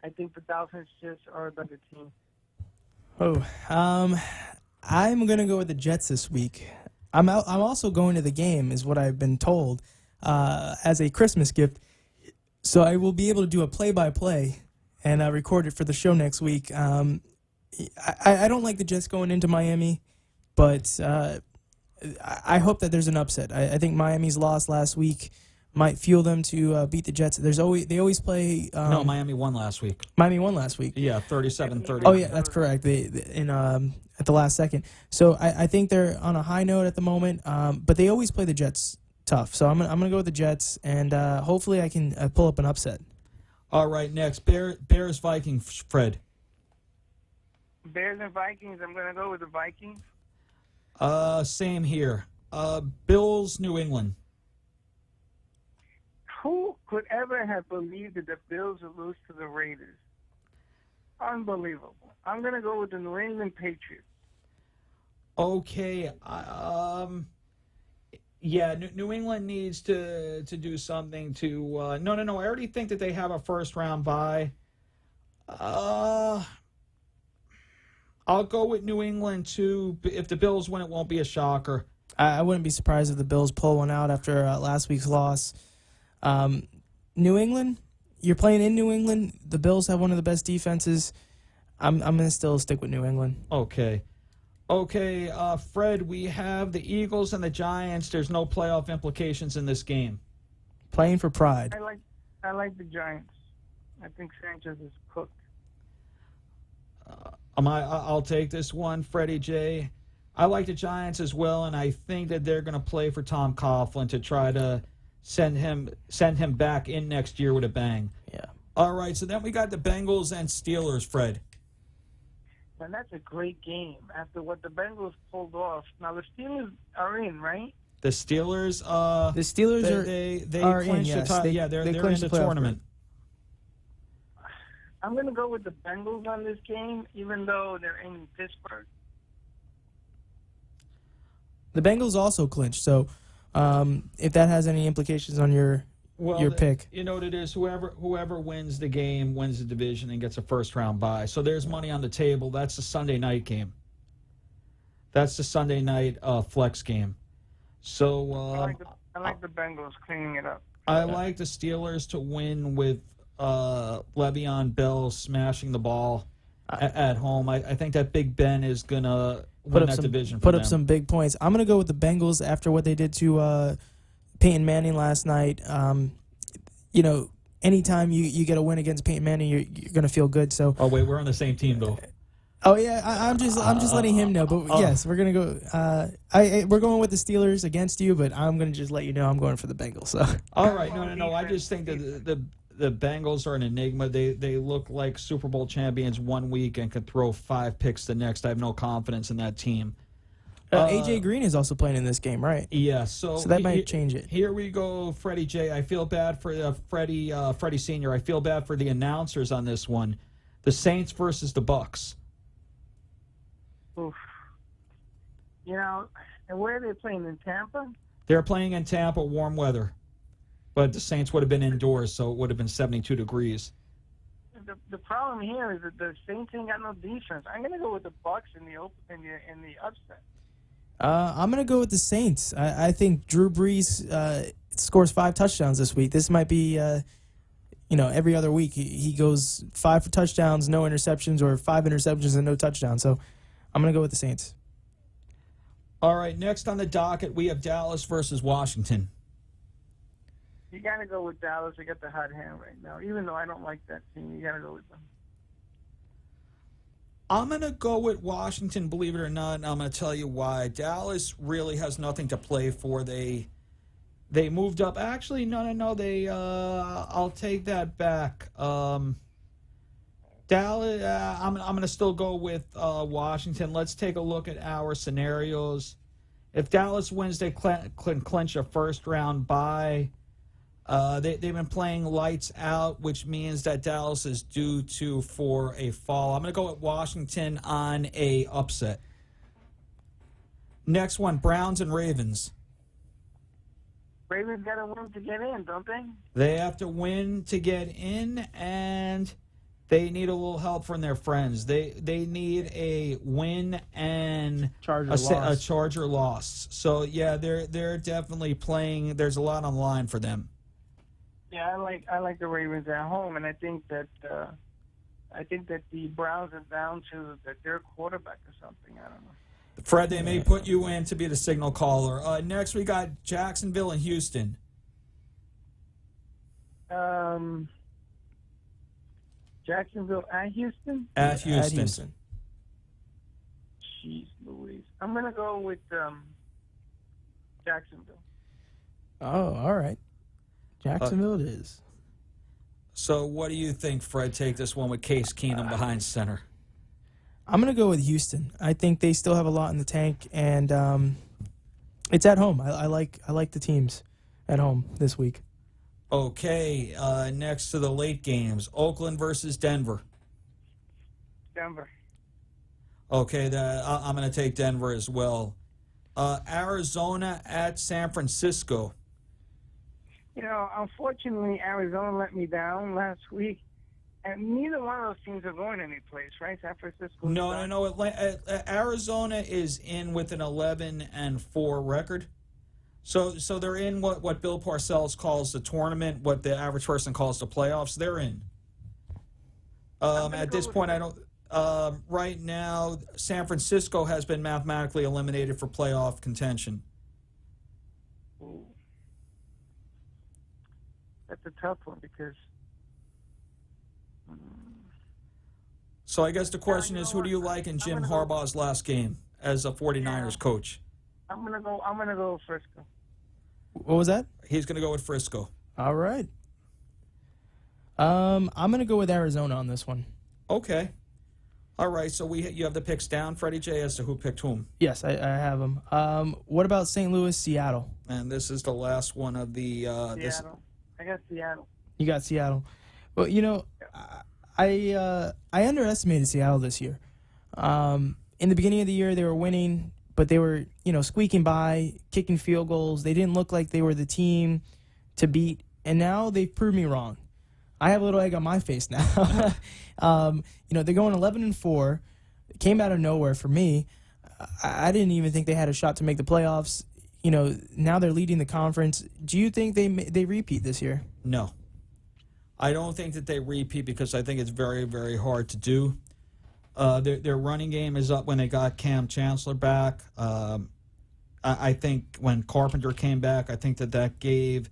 I think the Dolphins just are a better team. I'm going to go with the Jets this week. I'm also going to the game, is what I've been told, as a Christmas gift. So I will be able to do a play-by-play and record it for the show next week. I don't like the Jets going into Miami, but I hope that there's an upset. I think Miami's loss last week might fuel them to beat the Jets. They always play. No, Miami won last week. Miami won last week. Yeah, 37-30. Oh yeah, that's correct. They in at the last second. So I think they're on a high note at the moment. But they always play the Jets tough. So I'm gonna go with the Jets, and hopefully I can pull up an upset. All right, next Bears Vikings. Fred. Bears and Vikings. I'm going to go with the Vikings. Same here. Bills New England. Who could ever have believed that the Bills would lose to the Raiders? Unbelievable. I'm going to go with the New England Patriots. Okay. Yeah, New England needs to do something to. No. I already think that they have a first round bye. I'll go with New England too. If the Bills win, it won't be a shocker. I wouldn't be surprised if the Bills pull one out after last week's loss. New England, you're playing in New England. The Bills have one of the best defenses. I'm going to still stick with New England. Okay, Fred, we have the Eagles and the Giants. There's no playoff implications in this game. Playing for pride. I like the Giants. I think Sanchez is cooked. I'll take this one, Freddie J. I like the Giants as well, and I think that they're going to play for Tom Coughlin to try to send him back in next year with a bang. Yeah. All right, so then we got the Bengals and Steelers, Fred. And that's a great game after what the Bengals pulled off. Now the Steelers are in, right? The Steelers. The Steelers are clinched in. Yes, they're in clinched the playoff tournament. I'm going to go with the Bengals on this game, even though they're in Pittsburgh. The Bengals also clinched, so if that has any implications on your pick. You know what it is? Whoever wins the game wins the division and gets a first-round bye. So there's money on the table. That's the Sunday night game. That's the Sunday night flex game. So I like the Bengals cleaning it up. I like the Steelers to win with Le'Veon Bell smashing the ball at home. I think that Big Ben is going to win that division for them. Put up some big points. I'm going to go with the Bengals after what they did to Peyton Manning last night. Anytime you get a win against Peyton Manning, you're going to feel good. So. Oh wait, we're on the same team though. Oh yeah, I'm just letting him know. But yes, we're gonna go. We're going with the Steelers against you, but I'm gonna just let you know I'm going for the Bengals. So. All right, no. I just think that the Bengals are an enigma. They look like Super Bowl champions one week and can throw 5 picks the next. I have no confidence in that team. AJ Green is also playing in this game, right? Yeah, so that might change it. Here we go, Freddie J. I feel bad for Freddie Senior. I feel bad for the announcers on this one. The Saints versus the Bucks. Oof. And where are they playing, in Tampa? They're playing in Tampa, warm weather. But the Saints would have been indoors, so it would have been 72 degrees. The problem here is that the Saints ain't got no defense. I'm going to go with the Bucks in the upset. I'm going to go with the Saints. I think Drew Brees scores 5 touchdowns this week. This might be, every other week he goes 5 for touchdowns, no interceptions, or 5 interceptions and no touchdowns. So I'm going to go with the Saints. All right, next on the docket, we have Dallas versus Washington. You got to go with Dallas. They got the hot hand right now. Even though I don't like that team, you got to go with them. I'm going to go with Washington, believe it or not, and I'm going to tell you why. Dallas really has nothing to play for. They moved up. Actually, no. I'll take that back. Dallas. I'm going to still go with Washington. Let's take a look at our scenarios. If Dallas wins, they clinch a first-round bye. They've been playing lights out, which means that Dallas is due for a fall. I'm going to go with Washington on a upset. Next one, Browns and Ravens. Ravens got to win to get in, don't they? They have to win to get in, and they need a little help from their friends. They need a win and a Charger loss. So yeah, they're definitely playing. There's a lot on the line for them. Yeah, I like the Ravens at home, and I think that the Browns are down to their quarterback or something. I don't know. Fred, they may put you in to be the signal caller. Next, we got Jacksonville and Houston. Jacksonville at Houston? At Houston. At Houston. Jeez Louise. I'm going to go with Jacksonville. Oh, all right. Jacksonville it is. So what do you think, Fred? Take this one with Case Keenum behind center. I'm going to go with Houston. I think they still have a lot in the tank, and it's at home. I like the teams at home this week. Okay, next to the late games, Oakland versus Denver. Denver. Okay, I'm going to take Denver as well. Arizona at San Francisco. You know, unfortunately, Arizona let me down last week, and neither one of those teams are going anyplace, right? San Francisco. No. Arizona is in with an 11-4 record. So they're in what Bill Parcells calls the tournament, what the average person calls the playoffs. They're in. At this point, I don't. Right now, San Francisco has been mathematically eliminated for playoff contention. Ooh. That's a tough one because. So I guess the question is, who do you like in Jim Harbaugh's last game as a 49ers coach? I'm gonna go Frisco. What was that? He's gonna go with Frisco. All right. I'm gonna go with Arizona on this one. Okay. All right. So you have the picks down, Freddie J, as to who picked whom. Yes, I have them. What about St. Louis, Seattle? And this is the last one of the. Seattle. I got Seattle. You got Seattle. Well, you know, I underestimated Seattle this year. In the beginning of the year, they were winning, but they were, squeaking by, kicking field goals. They didn't look like they were the team to beat, and now they've proved me wrong. I have a little egg on my face now. They're going 11-4. It came out of nowhere for me. I didn't even think they had a shot to make the playoffs. Now they're leading the conference. Do you think they repeat this year? No. I don't think that they repeat because I think it's very, very hard to do. Their running game is up when they got Cam Chancellor back. I think when Carpenter came back, I think that gave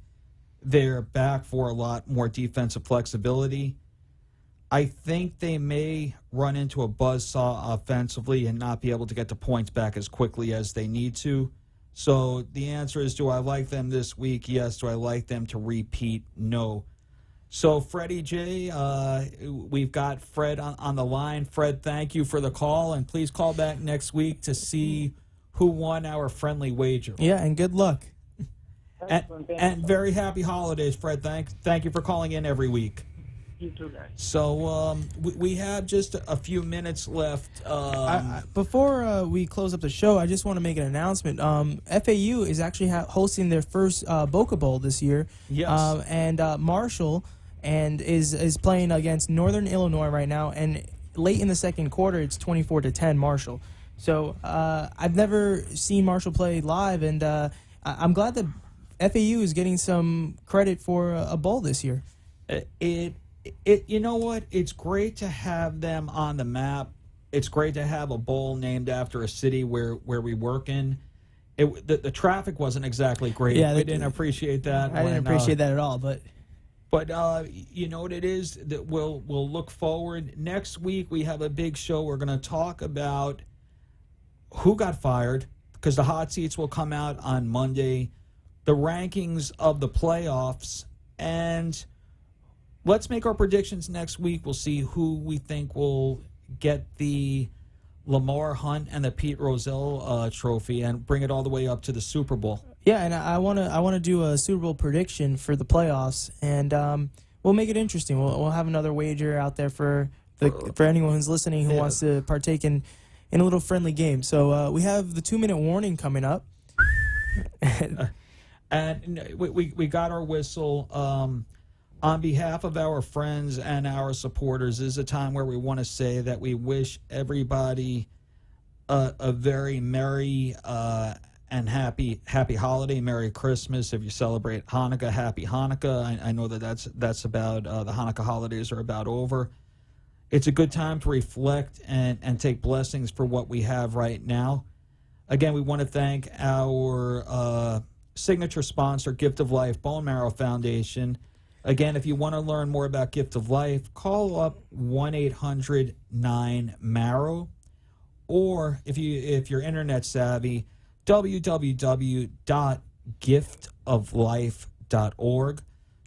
their back for a lot more defensive flexibility. I think they may run into a buzzsaw offensively and not be able to get the points back as quickly as they need to. So the answer is, do I like them this week? Yes. Do I like them to repeat? No. So, Freddie J, we've got Fred on the line. Fred, thank you for the call, and please call back next week to see who won our friendly wager. Yeah, and good luck. And very happy holidays, Fred. Thank you for calling in every week. You too, guys. So we have just a few minutes left. Before we close up the show, I just want to make an announcement. FAU is actually hosting their first Boca Bowl this year. Yes. And Marshall is playing against Northern Illinois right now. And late in the second quarter, it's 24-10 Marshall. So I've never seen Marshall play live, and I'm glad that FAU is getting some credit for a bowl this year. You know what? It's great to have them on the map. It's great to have a bowl named after a city where we work in. The traffic wasn't exactly great. Yeah, we didn't appreciate that. I didn't appreciate that at all. But you know what it is that we'll look forward. Next week we have a big show. We're going to talk about who got fired because the hot seats will come out on Monday. The rankings of the playoffs, and let's make our predictions next week. We'll see who we think will get the Lamar Hunt and the Pete Rozelle trophy and bring it all the way up to the Super Bowl. Yeah, and I want to do a Super Bowl prediction for the playoffs, and we'll make it interesting. We'll have another wager out there for anyone who's listening who wants to partake in a little friendly game. So we have the 2-minute warning coming up. And we got our whistle. On behalf of our friends and our supporters, this is a time where we want to say that we wish everybody a very merry and happy holiday. Merry Christmas. If you celebrate Hanukkah, happy Hanukkah. I know that's about the Hanukkah holidays are about over. It's a good time to reflect and take blessings for what we have right now. Again, we want to thank our signature sponsor, Gift of Life Bone Marrow Foundation. Again, if you want to learn more about Gift of Life, call up 1-800-9-MARROW, or if you're internet savvy, www.giftoflife.org.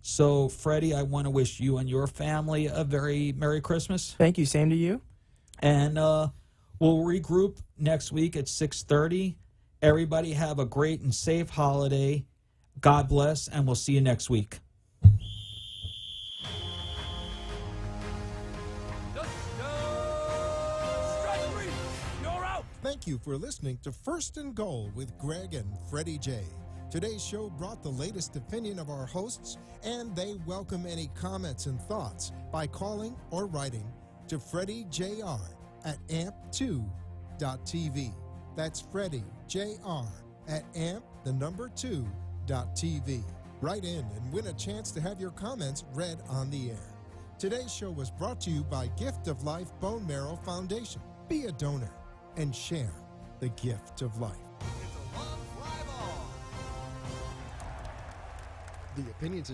So, Freddie, I want to wish you and your family a very Merry Christmas. Thank you. Same to you. And we'll regroup next week at 6:30. Everybody have a great and safe holiday. God bless, and we'll see you next week. Strike three. You're out. Thank you for listening to First and Goal with Gregg and Freddie J. Today's show brought the latest opinion of our hosts, and they welcome any comments and thoughts by calling or writing to Freddie Jr. at amp2.tv. That's Freddie Jr. at amp2.tv. Write in and win a chance to have your comments read on the air. Today's show was brought to you by Gift of Life Bone Marrow Foundation. Be a donor and share the gift of life. The opinions